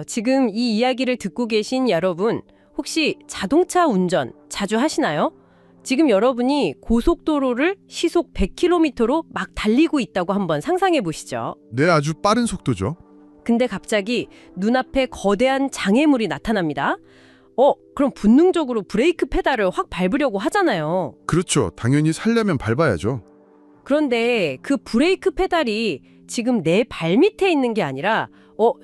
지금 이 이야기를 듣고 계신 여러분, 혹시 자동차 운전 자주 하시나요? 지금 여러분이 고속도로를 시속 100km로 막 달리고 있다고 한번 상상해 보시죠. 네, 아주 빠른 속도죠. 근데 갑자기 눈앞에 거대한 장애물이 나타납니다. 그럼 본능적으로 브레이크 페달을 확 밟으려고 하잖아요. 그렇죠. 당연히 살려면 밟아야죠. 그런데 그 브레이크 페달이 지금 내 발 밑에 있는 게 아니라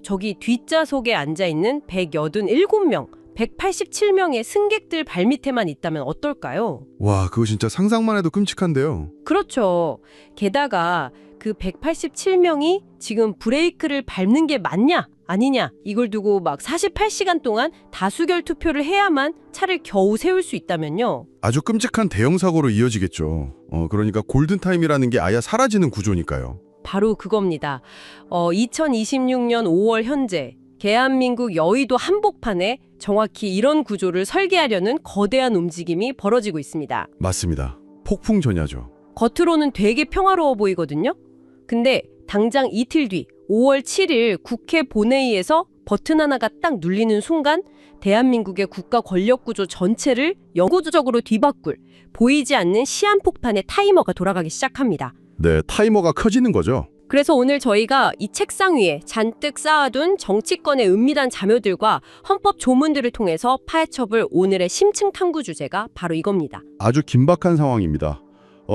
저기 뒷좌석에 앉아있는 187명, 187명의 승객들 발 밑에만 있다면 어떨까요? 와, 그거 진짜 상상만 해도 끔찍한데요. 그렇죠. 게다가 그 187명이 지금 브레이크를 밟는 게 맞냐 아니냐 이걸 두고 막 48시간 동안 다수결 투표를 해야만 차를 겨우 세울 수 있다면요. 아주 끔찍한 대형 사고로 이어지겠죠. 그러니까 골든타임이라는 게 아예 사라지는 구조니까요. 바로 그겁니다. 2026년 5월 현재 대한민국 여의도 한복판에 정확히 이런 구조를 설계하려는 거대한 움직임이 벌어지고 있습니다. 맞습니다. 폭풍 전야죠. 겉으로는 되게 평화로워 보이거든요. 근데 당장 이틀 뒤 5월 7일 국회 본회의에서 버튼 하나가 딱 눌리는 순간 대한민국의 국가 권력구조 전체를 영구적으로 뒤바꿀 보이지 않는 시한폭탄의 타이머가 돌아가기 시작합니다. 네, 타이머가 커지는 거죠. 그래서 오늘 저희가 이 책상 위에 잔뜩 쌓아둔 정치권의 은밀한 자묘들과 헌법 조문들을 통해서 파헤쳐볼 오늘의 심층 탐구 주제가 바로 이겁니다. 아주 긴박한 상황입니다.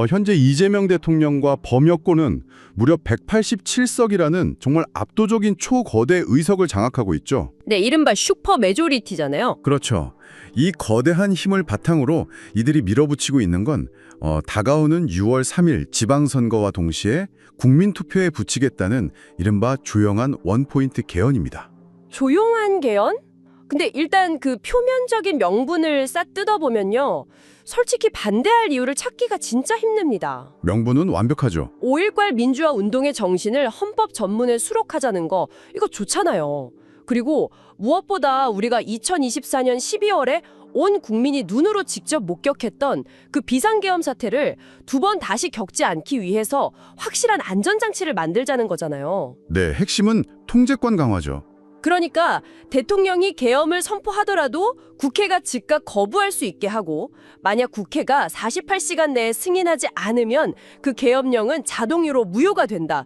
현재 이재명 대통령과 범여권은 무려 187석이라는 정말 압도적인 초거대 의석을 장악하고 있죠. 네, 이른바 슈퍼 메조리티잖아요. 그렇죠. 이 거대한 힘을 바탕으로 이들이 밀어붙이고 있는 건 다가오는 6월 3일 지방선거와 동시에 국민투표에 붙이겠다는 이른바 조용한 원포인트 개헌입니다. 조용한 개헌? 근데 일단 그 표면적인 명분을 싹 뜯어보면요. 솔직히 반대할 이유를 찾기가 진짜 힘듭니다. 명분은 완벽하죠. 5.18 민주화 운동의 정신을 헌법 전문에 수록하자는 거 이거 좋잖아요. 그리고 무엇보다 우리가 2024년 12월에 온 국민이 눈으로 직접 목격했던 그 비상계엄 사태를 두 번 다시 겪지 않기 위해서 확실한 안전장치를 만들자는 거잖아요. 네, 핵심은 통제권 강화죠. 그러니까 대통령이 계엄을 선포하더라도 국회가 즉각 거부할 수 있게 하고 만약 국회가 48시간 내에 승인하지 않으면 그 계엄령은 자동으로 무효가 된다.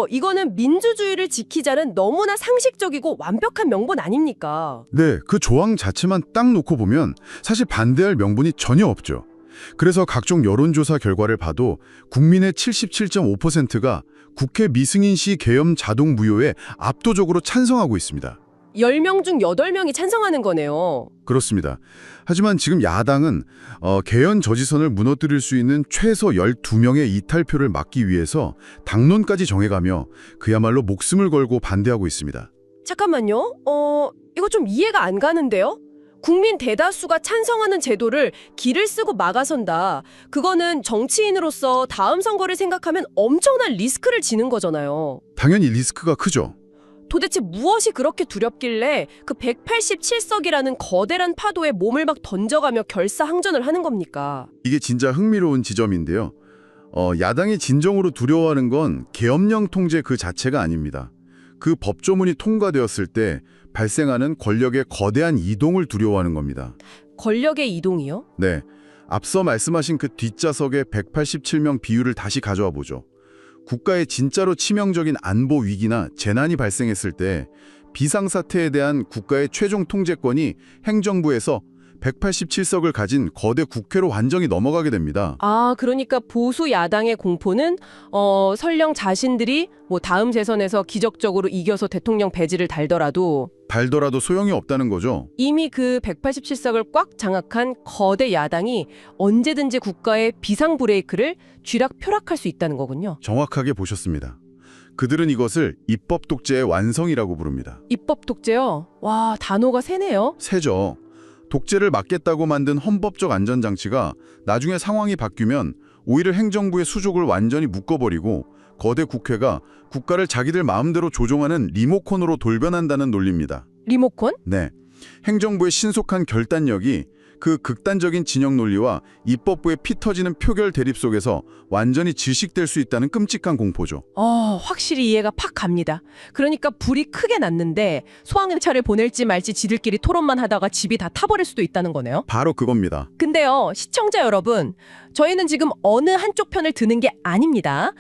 이거는 민주주의를 지키자는 너무나 상식적이고 완벽한 명분 아닙니까? 네, 그 조항 자체만 딱 놓고 보면 사실 반대할 명분이 전혀 없죠. 그래서 각종 여론조사 결과를 봐도 국민의 77.5%가 국회 미승인 시 계엄 자동 무효에 압도적으로 찬성하고 있습니다. 10명 중 8명이 찬성하는 거네요. 그렇습니다. 하지만 지금 야당은 개헌 저지선을 무너뜨릴 수 있는 최소 12명의 이탈표를 막기 위해서 당론까지 정해가며 그야말로 목숨을 걸고 반대하고 있습니다. 잠깐만요. 이거 좀 이해가 안 가는데요? 국민 대다수가 찬성하는 제도를 길을 쓰고 막아선다. 그거는 정치인으로서 다음 선거를 생각하면 엄청난 리스크를 지는 거잖아요. 당연히 리스크가 크죠. 도대체 무엇이 그렇게 두렵길래 그 187석이라는 거대한 파도에 몸을 막 던져가며 결사항전을 하는 겁니까? 이게 진짜 흥미로운 지점인데요. 야당이 진정으로 두려워하는 건 계엄령 통제 그 자체가 아닙니다. 그 법조문이 통과되었을 때 발생하는 권력의 거대한 이동을 두려워하는 겁니다. 권력의 이동이요? 네, 앞서 말씀하신 그 뒷좌석의 187명 비율을 다시 가져와 보죠. 국가에 진짜로 치명적인 안보 위기나 재난이 발생했을 때 비상사태에 대한 국가의 최종 통제권이 행정부에서 187석을 가진 거대 국회로 완전히 넘어가게 됩니다. 그러니까 보수 야당의 공포는 설령 자신들이 다음 재선에서 기적적으로 이겨서 대통령 배지를 달더라도 소용이 없다는 거죠. 이미 그 187석을 꽉 장악한 거대 야당이 언제든지 국가의 비상 브레이크를 쥐락펴락할 수 있다는 거군요. 정확하게 보셨습니다. 그들은 이것을 입법 독재의 완성이라고 부릅니다. 입법 독재요? 와, 단어가 세네요. 세죠. 독재를 막겠다고 만든 헌법적 안전장치가 나중에 상황이 바뀌면 오히려 행정부의 수족을 완전히 묶어버리고 거대 국회가 국가를 자기들 마음대로 조종하는 리모컨으로 돌변한다는 논리입니다. 리모컨? 네, 행정부의 신속한 결단력이 그 극단적인 진영 논리와 입법부의 피 터지는 표결 대립 속에서 완전히 질식될 수 있다는 끔찍한 공포죠. 확실히 이해가 팍 갑니다. 그러니까 불이 크게 났는데 소방차를 보낼지 말지 지들끼리 토론만 하다가 집이 다 타버릴 수도 있다는 거네요. 바로 그겁니다. 근데요, 시청자 여러분, 저희는 지금 어느 한쪽 편을 드는 게 아닙니다.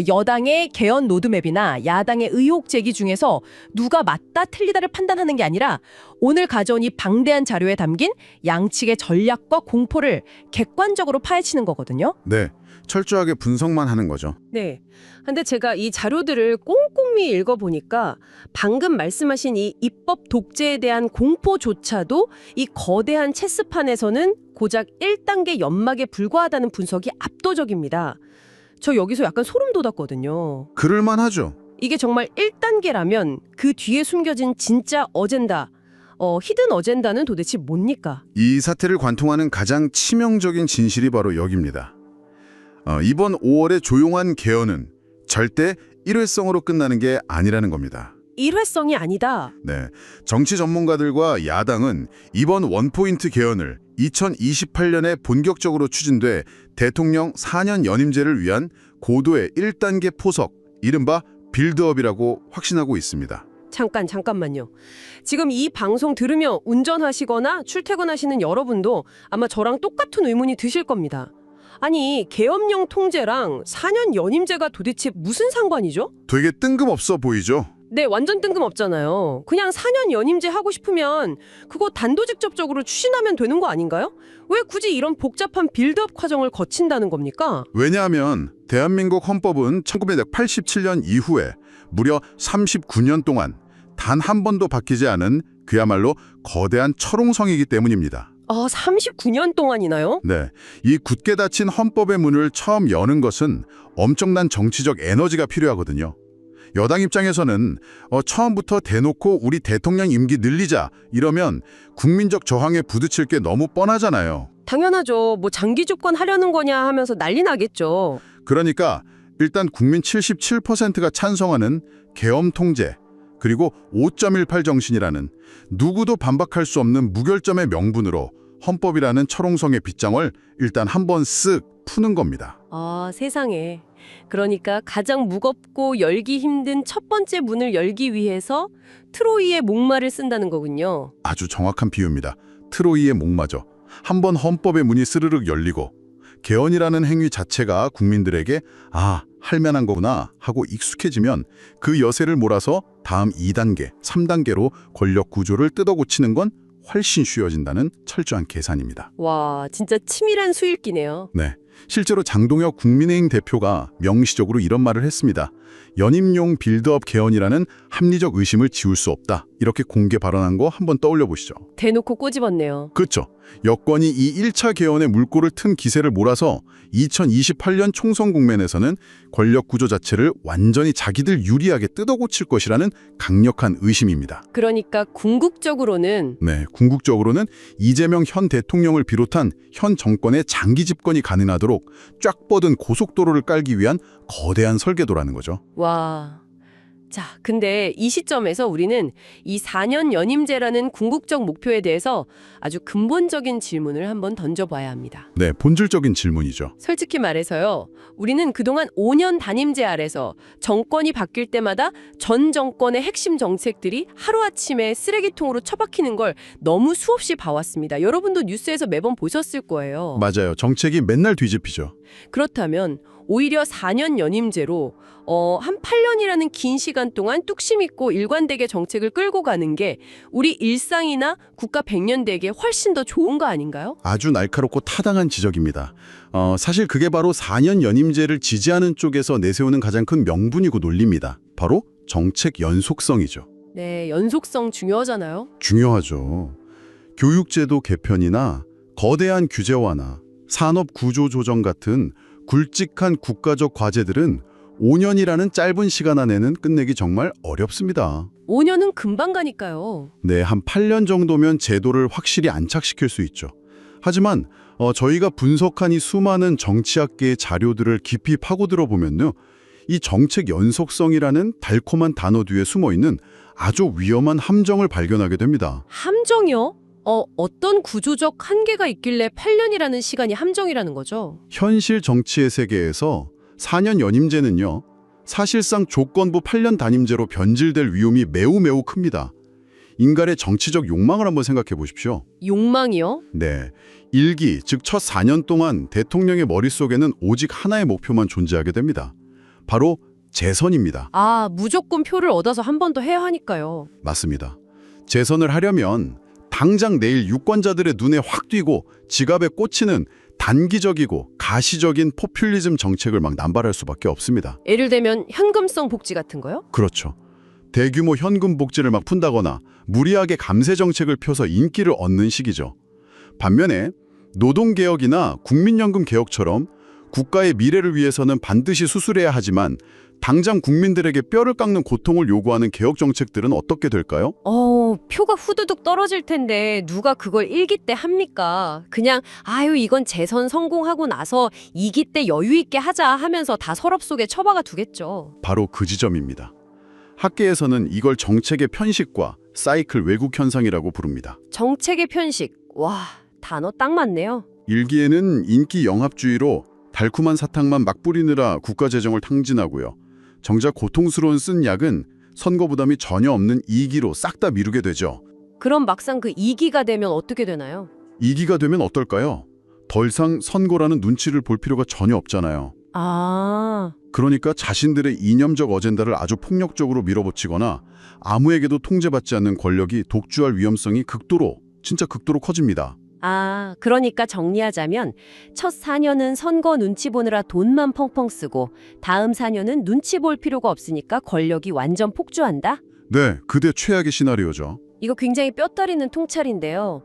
여당의 개헌 로드맵이나 야당의 의혹 제기 중에서 누가 맞다 틀리다를 판단하는 게 아니라 오늘 가져온 이 방대한 자료에 담긴 양측의 전략과 공포를 객관적으로 파헤치는 거거든요. 네, 철저하게 분석만 하는 거죠. 네. 근데 제가 이 자료들을 꼼꼼히 읽어보니까 방금 말씀하신 이 입법 독재에 대한 공포조차도 이 거대한 체스판에서는 고작 1단계 연막에 불과하다는 분석이 압도적입니다. 저 여기서 약간 소름 돋았거든요. 그럴만 하죠. 이게 정말 1단계라면 그 뒤에 숨겨진 진짜 어젠다, 히든 어젠다는 도대체 뭡니까? 이 사태를 관통하는 가장 치명적인 진실이 바로 여기입니다. 이번 5월의 조용한 개헌은 절대 일회성으로 끝나는 게 아니라는 겁니다. 일회성이 아니다. 네, 정치 전문가들과 야당은 이번 원포인트 개헌을 2028년에 본격적으로 추진돼 대통령 4년 연임제를 위한 고도의 1단계 포석, 이른바 빌드업이라고 확신하고 있습니다. 잠깐만요. 지금 이 방송 들으며 운전하시거나 출퇴근하시는 여러분도 아마 저랑 똑같은 의문이 드실 겁니다. 아니, 계엄령 통제랑 4년 연임제가 도대체 무슨 상관이죠? 되게 뜬금없어 보이죠? 네, 완전 뜬금없잖아요. 그냥 4년 연임제 하고 싶으면 그거 단도직접적으로 추진하면 되는 거 아닌가요? 왜 굳이 이런 복잡한 빌드업 과정을 거친다는 겁니까? 왜냐하면 대한민국 헌법은 1987년 이후에 무려 39년 동안 단 한 번도 바뀌지 않은 그야말로 거대한 철옹성이기 때문입니다. 39년 동안이나요? 네, 이 굳게 닫힌 헌법의 문을 처음 여는 것은 엄청난 정치적 에너지가 필요하거든요. 여당 입장에서는 처음부터 대놓고 우리 대통령 임기 늘리자 이러면 국민적 저항에 부딪힐 게 너무 뻔하잖아요. 당연하죠. 뭐 장기 집권 하려는 거냐 하면서 난리 나겠죠. 그러니까 일단 국민 77%가 찬성하는 계엄 통제, 그리고 5.18 정신이라는 누구도 반박할 수 없는 무결점의 명분으로 헌법이라는 철옹성의 빗장을 일단 한번 쓱 푸는 겁니다. 세상에. 그러니까 가장 무겁고 열기 힘든 첫 번째 문을 열기 위해서 트로이의 목마를 쓴다는 거군요. 아주 정확한 비유입니다. 트로이의 목마죠. 한번 헌법의 문이 스르륵 열리고 개헌이라는 행위 자체가 국민들에게 할 만한 거구나 하고 익숙해지면 그 여세를 몰아서 다음 2단계, 3단계로 권력 구조를 뜯어고치는 건 훨씬 쉬워진다는 철저한 계산입니다. 와, 진짜 치밀한 수읽기네요. 네, 실제로 장동혁 국민의힘 대표가 명시적으로 이런 말을 했습니다. 연임용 빌드업 개헌이라는 합리적 의심을 지울 수 없다. 이렇게 공개 발언한 거 한번 떠올려 보시죠. 대놓고 꼬집었네요. 그렇죠. 여권이 이 1차 개헌의 물꼬를 튼 기세를 몰아서 2028년 총선 국면에서는 권력 구조 자체를 완전히 자기들 유리하게 뜯어고칠 것이라는 강력한 의심입니다. 그러니까 궁극적으로는 네, 궁극적으로는 이재명 현 대통령을 비롯한 현 정권의 장기 집권이 가능하도록 쫙 뻗은 고속도로를 깔기 위한 거대한 설계도라는 거죠. 와. 자, 근데 이 시점에서 우리는 이 4년 연임제라는 궁극적 목표에 대해서 아주 근본적인 질문을 한번 던져봐야 합니다. 네, 본질적인 질문이죠. 솔직히 말해서요, 우리는 그동안 5년 단임제 아래서 정권이 바뀔 때마다 전 정권의 핵심 정책들이 하루아침에 쓰레기통으로 처박히는 걸 너무 수없이 봐왔습니다. 여러분도 뉴스에서 매번 보셨을 거예요. 맞아요. 정책이 맨날 뒤집히죠. 그렇다면 오히려 4년 연임제로 한 8년이라는 긴 시간 동안 뚝심 있고 일관되게 정책을 끌고 가는 게 우리 일상이나 국가 100년대에게 훨씬 더 좋은 거 아닌가요? 아주 날카롭고 타당한 지적입니다. 사실 그게 바로 4년 연임제를 지지하는 쪽에서 내세우는 가장 큰 명분이고 논리입니다. 바로 정책 연속성이죠. 네, 연속성 중요하잖아요. 중요하죠. 교육제도 개편이나 거대한 규제 완화, 산업 구조 조정 같은 굵직한 국가적 과제들은 5년이라는 짧은 시간 안에는 끝내기 정말 어렵습니다. 5년은 금방 가니까요. 네, 한 8년 정도면 제도를 확실히 안착시킬 수 있죠. 하지만 저희가 분석한 이 수많은 정치학계의 자료들을 깊이 파고들어 보면요, 이 정책 연속성이라는 달콤한 단어 뒤에 숨어있는 아주 위험한 함정을 발견하게 됩니다. 함정이요? 어떤 구조적 한계가 있길래 8년이라는 시간이 함정이라는 거죠? 현실 정치의 세계에서 4년 연임제는요, 사실상 조건부 8년 단임제로 변질될 위험이 매우 매우 큽니다. 인간의 정치적 욕망을 한번 생각해 보십시오. 욕망이요? 네, 1기, 즉 첫 4년 동안 대통령의 머릿속에는 오직 하나의 목표만 존재하게 됩니다. 바로 재선입니다. 아, 무조건 표를 얻어서 한 번 더 해야 하니까요. 맞습니다. 재선을 하려면 당장 내일 유권자들의 눈에 확 띄고 지갑에 꽂히는 단기적이고 가시적인 포퓰리즘 정책을 막 남발할 수밖에 없습니다. 예를 들면 현금성 복지 같은 거요? 그렇죠. 대규모 현금 복지를 막 푼다거나 무리하게 감세 정책을 펴서 인기를 얻는 시기죠. 반면에 노동개혁이나 국민연금 개혁처럼 국가의 미래를 위해서는 반드시 수술해야 하지만 당장 국민들에게 뼈를 깎는 고통을 요구하는 개혁 정책들은 어떻게 될까요? 표가 후두둑 떨어질 텐데 누가 그걸 1기 때 합니까? 그냥 아유 이건 재선 성공하고 나서 2기 때 여유 있게 하자 하면서 다 서랍 속에 처박아 두겠죠. 바로 그 지점입니다. 학계에서는 이걸 정책의 편식과 사이클 왜곡 현상이라고 부릅니다. 정책의 편식. 와, 단어 딱 맞네요. 일기에는 인기 영합주의로 달콤한 사탕만 막 뿌리느라 국가 재정을 탕진하고요. 정작 고통스러운 쓴 약은 선거 부담이 전혀 없는 2기로 싹 다 미루게 되죠. 그럼 막상 그 2기가 되면 어떻게 되나요? 2기가 되면 어떨까요? 더 이상 선거라는 눈치를 볼 필요가 전혀 없잖아요. 아, 그러니까 자신들의 이념적 어젠다를 아주 폭력적으로 밀어붙이거나 아무에게도 통제받지 않는 권력이 독주할 위험성이 진짜 극도로 커집니다. 그러니까 정리하자면 첫 4년은 선거 눈치 보느라 돈만 펑펑 쓰고 다음 4년은 눈치 볼 필요가 없으니까 권력이 완전 폭주한다? 네, 그대 최악의 시나리오죠. 이거 굉장히 뼈 따리는 통찰인데요.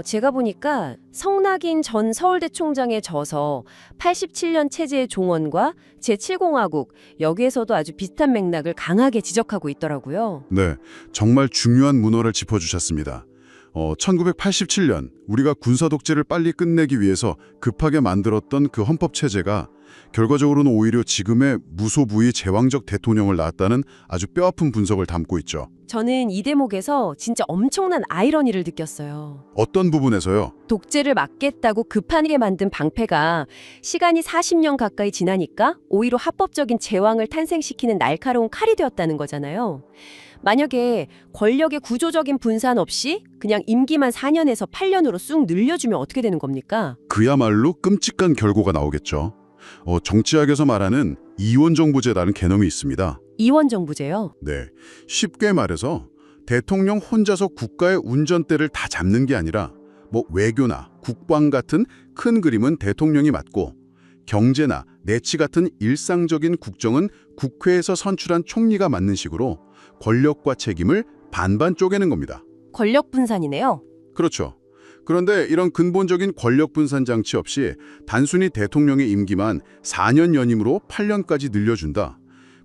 제가 보니까 성낙인 전 서울대 총장의 저서 87년 체제의 종언과 제7공화국 여기에서도 아주 비슷한 맥락을 강하게 지적하고 있더라고요. 네, 정말 중요한 문헌을 짚어주셨습니다. 1987년 우리가 군사 독재를 빨리 끝내기 위해서 급하게 만들었던 그 헌법 체제가 결과적으로는 오히려 지금의 무소부의 제왕적 대통령을 낳았다는 아주 뼈아픈 분석을 담고 있죠. 저는 이 대목에서 진짜 엄청난 아이러니를 느꼈어요. 어떤 부분에서요? 독재를 막겠다고 급하게 만든 방패가 시간이 40년 가까이 지나니까 오히려 합법적인 제왕을 탄생시키는 날카로운 칼이 되었다는 거잖아요. 만약에 권력의 구조적인 분산 없이 그냥 임기만 4년에서 8년으로 쑥 늘려주면 어떻게 되는 겁니까? 그야말로 끔찍한 결과가 나오겠죠. 정치학에서 말하는 이원정부제라는 개념이 있습니다. 이원정부제요? 네, 쉽게 말해서 대통령 혼자서 국가의 운전대를 다 잡는 게 아니라 외교나 국방 같은 큰 그림은 대통령이 맡고 경제나 내치 같은 일상적인 국정은 국회에서 선출한 총리가 맡는 식으로 권력과 책임을 반반 쪼개는 겁니다. 권력 분산이네요. 그렇죠. 그런데 이런 근본적인 권력 분산 장치 없이 단순히 대통령의 임기만 4년 연임으로 8년까지 늘려준다.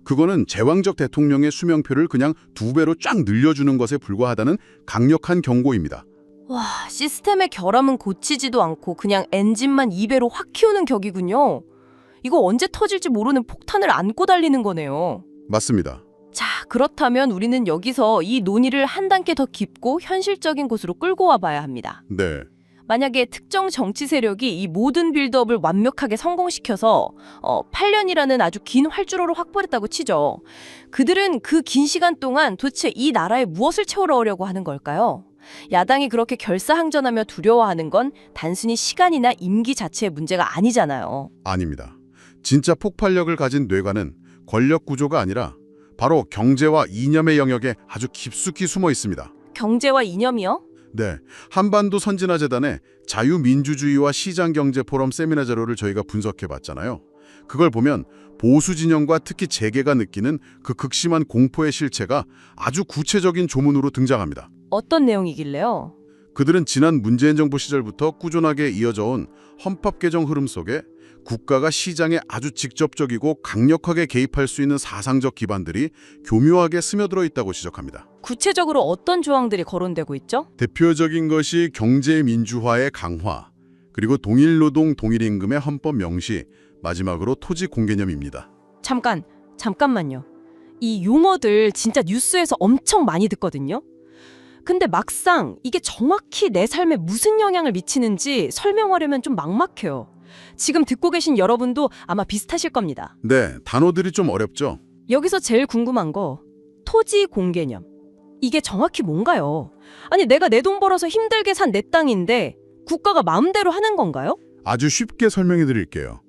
그거는 제왕적 대통령의 수명표를 그냥 2배로 쫙 늘려주는 것에 불과하다는 강력한 경고입니다. 와, 시스템의 결함은 고치지도 않고 그냥 엔진만 2배로 확 키우는 격이군요. 이거 언제 터질지 모르는 폭탄을 안고 달리는 거네요. 맞습니다. 자, 그렇다면 우리는 여기서 이 논의를 한 단계 더 깊고 현실적인 곳으로 끌고 와봐야 합니다. 네. 만약에 특정 정치 세력이 이 모든 빌드업을 완벽하게 성공시켜서 8년이라는 아주 긴 활주로를 확보했다고 치죠. 그들은 그 긴 시간 동안 도대체 이 나라에 무엇을 채우려고 하는 걸까요? 야당이 그렇게 결사항전하며 두려워하는 건 단순히 시간이나 임기 자체의 문제가 아니잖아요. 아닙니다. 진짜 폭발력을 가진 뇌관은 권력 구조가 아니라 바로 경제와 이념의 영역에 아주 깊숙이 숨어 있습니다. 경제와 이념이요? 네, 한반도 선진화재단의 자유민주주의와 시장경제 포럼 세미나 자료를 저희가 분석해봤잖아요. 그걸 보면 보수 진영과 특히 재계가 느끼는 그 극심한 공포의 실체가 아주 구체적인 조문으로 등장합니다. 어떤 내용이길래요? 그들은 지난 문재인 정부 시절부터 꾸준하게 이어져 온 헌법 개정 흐름 속에 국가가 시장에 아주 직접적이고 강력하게 개입할 수 있는 사상적 기반들이 교묘하게 스며들어 있다고 지적합니다. 구체적으로 어떤 조항들이 거론되고 있죠? 대표적인 것이 경제 민주화의 강화, 그리고 동일노동 동일임금의 헌법 명시, 마지막으로 토지 공개념입니다. 잠깐만요. 이 용어들 진짜 뉴스에서 엄청 많이 듣거든요. 근데 막상 이게 정확히 내 삶에 무슨 영향을 미치는지 설명하려면 좀 막막해요. 지금 듣고 계신 여러분도 아마 비슷하실 겁니다. 네, 단어들이 좀 어렵죠? 여기서 제일 궁금한 거, 토지 공개념. 이게 정확히 뭔가요? 아니, 내가 내 돈 벌어서 힘들게 산 내 땅인데 국가가 마음대로 하는 건가요? 아주 쉽게 설명해 드릴게요.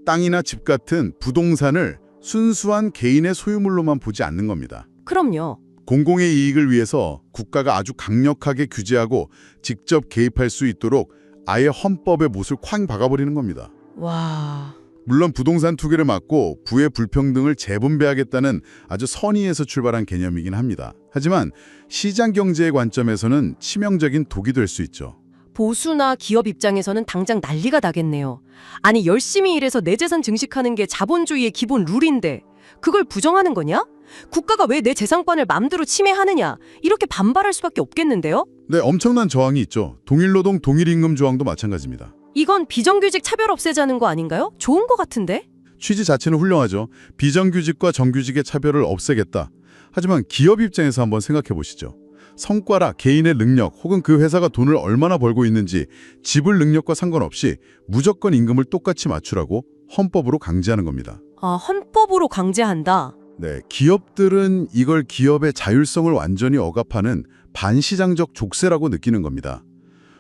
땅이나 집 같은 부동산을 순수한 개인의 소유물로만 보지 않는 겁니다. 그럼요. 공공의 이익을 위해서 국가가 아주 강력하게 규제하고 직접 개입할 수 있도록 아예 헌법에 못을 쾅 박아버리는 겁니다. 와... 물론 부동산 투기를 막고 부의 불평등을 재분배하겠다는 아주 선의에서 출발한 개념이긴 합니다. 하지만 시장 경제의 관점에서는 치명적인 독이 될 수 있죠. 보수나 기업 입장에서는 당장 난리가 나겠네요. 아니, 열심히 일해서 내 재산 증식하는 게 자본주의의 기본 룰인데 그걸 부정하는 거냐? 국가가 왜 내 재산권을 맘대로 침해하느냐? 이렇게 반발할 수밖에 없겠는데요? 네, 엄청난 저항이 있죠. 동일노동 동일임금 조항도 마찬가지입니다. 이건 비정규직 차별 없애자는 거 아닌가요? 좋은 거 같은데? 취지 자체는 훌륭하죠. 비정규직과 정규직의 차별을 없애겠다. 하지만 기업 입장에서 한번 생각해 보시죠. 성과라 개인의 능력 혹은 그 회사가 돈을 얼마나 벌고 있는지 지불 능력과 상관없이 무조건 임금을 똑같이 맞추라고 헌법으로 강제하는 겁니다. 아, 헌법으로 강제한다. 네, 기업들은 이걸 기업의 자율성을 완전히 억압하는 반시장적 족쇄라고 느끼는 겁니다.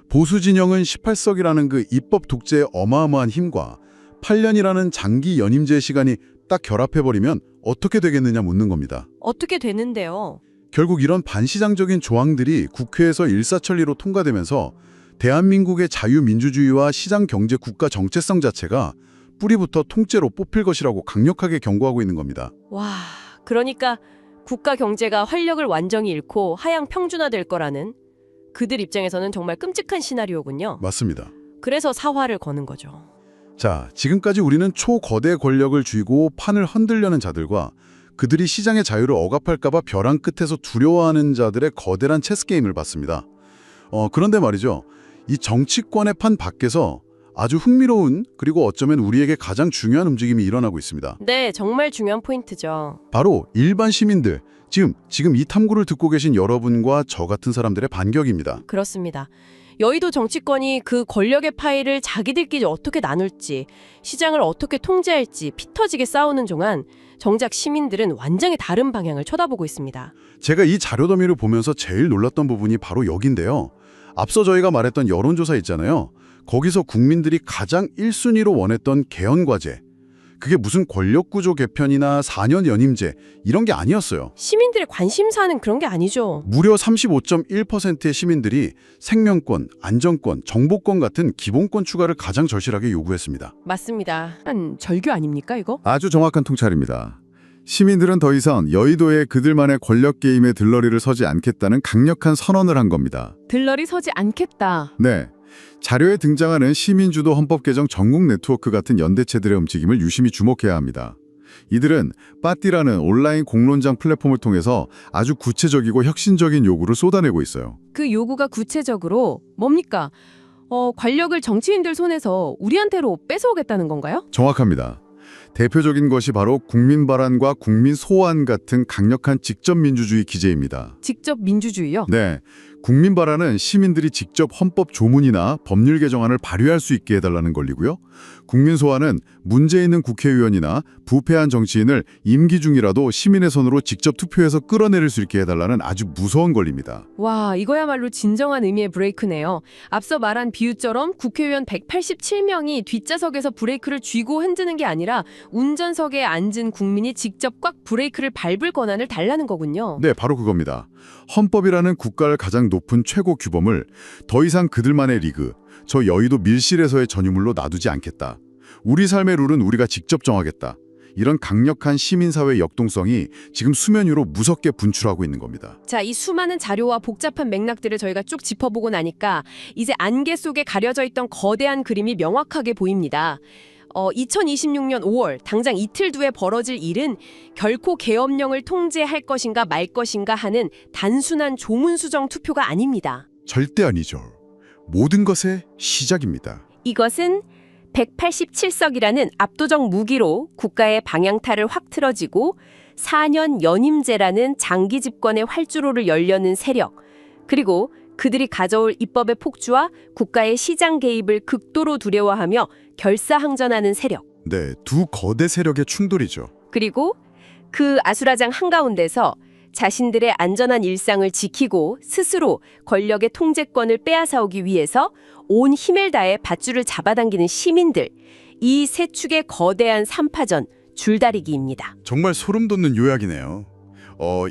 보수 진영은 18석이라는 그 입법 독재의 어마어마한 힘과 8년이라는 장기 연임제 시간이 딱 결합해버리면 어떻게 되겠느냐 묻는 겁니다. 어떻게 되는데요? 결국 이런 반시장적인 조항들이 국회에서 일사천리로 통과되면서 대한민국의 자유민주주의와 시장경제 국가 정체성 자체가 뿌리부터 통째로 뽑힐 것이라고 강력하게 경고하고 있는 겁니다. 와, 그러니까 국가 경제가 활력을 완전히 잃고 하향 평준화될 거라는 그들 입장에서는 정말 끔찍한 시나리오군요. 맞습니다. 그래서 사활을 거는 거죠. 자, 지금까지 우리는 초거대 권력을 쥐고 판을 흔들려는 자들과 그들이 시장의 자유를 억압할까 봐 벼랑 끝에서 두려워하는 자들의 거대한 체스게임을 봤습니다. 그런데 말이죠. 이 정치권의 판 밖에서 아주 흥미로운 그리고 어쩌면 우리에게 가장 중요한 움직임이 일어나고 있습니다. 네, 정말 중요한 포인트죠. 바로 일반 시민들, 지금 이 탐구를 듣고 계신 여러분과 저 같은 사람들의 반격입니다. 그렇습니다. 여의도 정치권이 그 권력의 파이를 자기들끼리 어떻게 나눌지, 시장을 어떻게 통제할지 피 터지게 싸우는 동안 정작 시민들은 완전히 다른 방향을 쳐다보고 있습니다. 제가 이 자료 더미를 보면서 제일 놀랐던 부분이 바로 여기인데요. 앞서 저희가 말했던 여론조사 있잖아요. 거기서 국민들이 가장 1순위로 원했던 개헌과제, 그게 무슨 권력구조 개편이나 4년 연임제 이런 게 아니었어요. 시민들의 관심사는 그런 게 아니죠. 무려 35.1%의 시민들이 생명권, 안정권, 정보권 같은 기본권 추가를 가장 절실하게 요구했습니다. 맞습니다. 한 절규 아닙니까 이거? 아주 정확한 통찰입니다. 시민들은 더 이상 여의도에 그들만의 권력 게임에 들러리를 서지 않겠다는 강력한 선언을 한 겁니다. 들러리 서지 않겠다. 네. 자료에 등장하는 시민주도 헌법 개정 전국 네트워크 같은 연대체들의 움직임을 유심히 주목해야 합니다. 이들은 빠띠라는 온라인 공론장 플랫폼을 통해서 아주 구체적이고 혁신적인 요구를 쏟아내고 있어요. 그 요구가 구체적으로 뭡니까? 권력을 정치인들 손에서 우리한테로 뺏어오겠다는 건가요? 정확합니다. 대표적인 것이 바로 국민 발안과 국민 소환 같은 강력한 직접 민주주의 기제입니다. 직접 민주주의요? 네. 국민 발안은 시민들이 직접 헌법 조문이나 법률 개정안을 발의할 수 있게 해달라는 권리고요. 국민 소환은 문제 있는 국회의원이나 부패한 정치인을 임기 중이라도 시민의 손으로 직접 투표해서 끌어내릴 수 있게 해달라는 아주 무서운 권리입니다. 와, 이거야말로 진정한 의미의 브레이크네요. 앞서 말한 비유처럼 국회의원 187명이 뒷좌석에서 브레이크를 쥐고 흔드는 게 아니라 운전석에 앉은 국민이 직접 꽉 브레이크를 밟을 권한을 달라는 거군요. 네, 바로 그겁니다. 헌법이라는 국가를 가장 높은 최고 규범을 더 이상 그들만의 리그, 저 여의도 밀실에서의 전유물로 놔두지 않겠다. 우리 삶의 룰은 우리가 직접 정하겠다. 이런 강력한 시민사회 역동성이 지금 수면 위로 무섭게 분출하고 있는 겁니다. 자, 이 수많은 자료와 복잡한 맥락들을 저희가 쭉 짚어보고 나니까 이제 안개 속에 가려져 있던 거대한 그림이 명확하게 보입니다. 2026년 5월 당장 이틀 뒤에 벌어질 일은 결코 계엄령을 통제할 것인가 말 것인가 하는 단순한 조문수정 투표가 아닙니다. 절대 아니죠. 모든 것의 시작입니다. 이것은 187석이라는 압도적 무기로 국가의 방향타를 확 틀어지고 4년 연임제라는 장기 집권의 활주로를 열려는 세력, 그리고 그들이 가져올 입법의 폭주와 국가의 시장 개입을 극도로 두려워하며 결사항전하는 세력. 네, 두 거대 세력의 충돌이죠. 그리고 그 아수라장 한가운데서 자신들의 안전한 일상을 지키고 스스로 권력의 통제권을 빼앗아오기 위해서 온 힘을 다해 밧줄을 잡아당기는 시민들. 이 세 축의 거대한 삼파전, 줄다리기입니다. 정말 소름 돋는 요약이네요.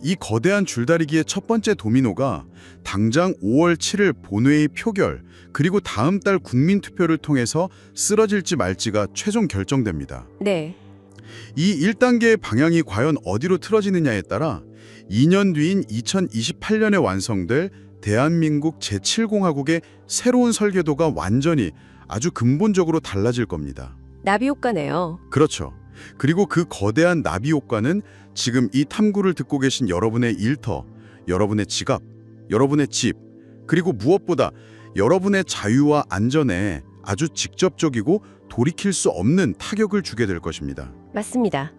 이 거대한 줄다리기의 첫 번째 도미노가 당장 5월 7일 본회의 표결, 그리고 다음 달 국민투표를 통해서 쓰러질지 말지가 최종 결정됩니다. 네. 이 1단계의 방향이 과연 어디로 틀어지느냐에 따라 2년 뒤인 2028년에 완성될 대한민국 제7공화국의 새로운 설계도가 완전히 아주 근본적으로 달라질 겁니다. 나비 효과네요. 그렇죠. 그리고 그 거대한 나비 효과는 지금 이 탐구를 듣고 계신 여러분의 일터, 여러분의 지갑, 여러분의 집, 그리고 무엇보다 여러분의 자유와 안전에 아주 직접적이고 돌이킬 수 없는 타격을 주게 될 것입니다. 맞습니다.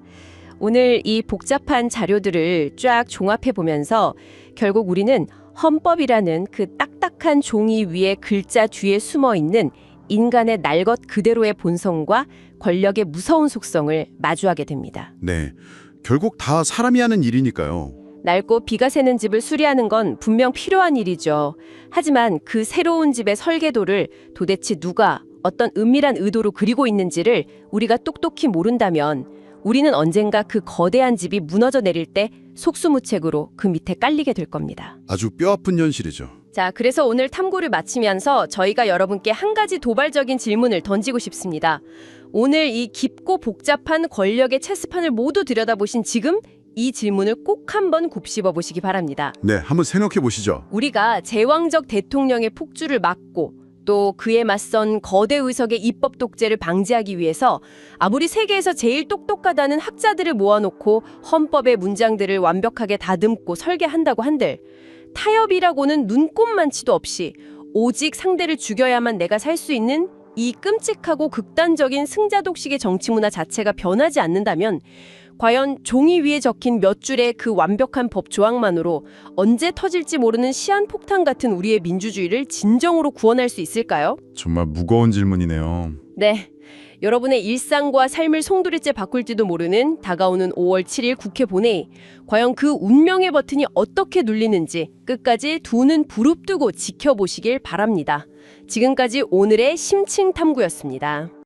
오늘 이 복잡한 자료들을 쫙 종합해 보면서 결국 우리는 헌법이라는 그 딱딱한 종이 위에 글자 뒤에 숨어 있는 인간의 날 것 그대로의 본성과 권력의 무서운 속성을 마주하게 됩니다. 네, 결국 다 사람이 하는 일이니까요. 낡고 비가 새는 집을 수리하는 건 분명 필요한 일이죠. 하지만 그 새로운 집의 설계도를 도대체 누가 어떤 은밀한 의도로 그리고 있는지를 우리가 똑똑히 모른다면 우리는 언젠가 그 거대한 집이 무너져 내릴 때 속수무책으로 그 밑에 깔리게 될 겁니다. 아주 뼈아픈 현실이죠. 자, 그래서 오늘 탐구를 마치면서 저희가 여러분께 한 가지 도발적인 질문을 던지고 싶습니다. 오늘 이 깊고 복잡한 권력의 체스판을 모두 들여다보신 지금 이 질문을 꼭 한번 곱씹어 보시기 바랍니다. 네, 한번 생각해 보시죠. 우리가 제왕적 대통령의 폭주를 막고 또 그에 맞선 거대 의석의 입법 독재를 방지하기 위해서 아무리 세계에서 제일 똑똑하다는 학자들을 모아놓고 헌법의 문장들을 완벽하게 다듬고 설계한다고 한들 타협이라고는 눈꼽만치도 없이 오직 상대를 죽여야만 내가 살 수 있는 이 끔찍하고 극단적인 승자독식의 정치 문화 자체가 변하지 않는다면 과연 종이 위에 적힌 몇 줄의 그 완벽한 법 조항만으로 언제 터질지 모르는 시한폭탄 같은 우리의 민주주의를 진정으로 구원할 수 있을까요? 정말 무거운 질문이네요. 네. 여러분의 일상과 삶을 송두리째 바꿀지도 모르는 다가오는 5월 7일 국회 본회의. 과연 그 운명의 버튼이 어떻게 눌리는지 끝까지 두 눈 부릅뜨고 지켜보시길 바랍니다. 지금까지 오늘의 심층 탐구였습니다.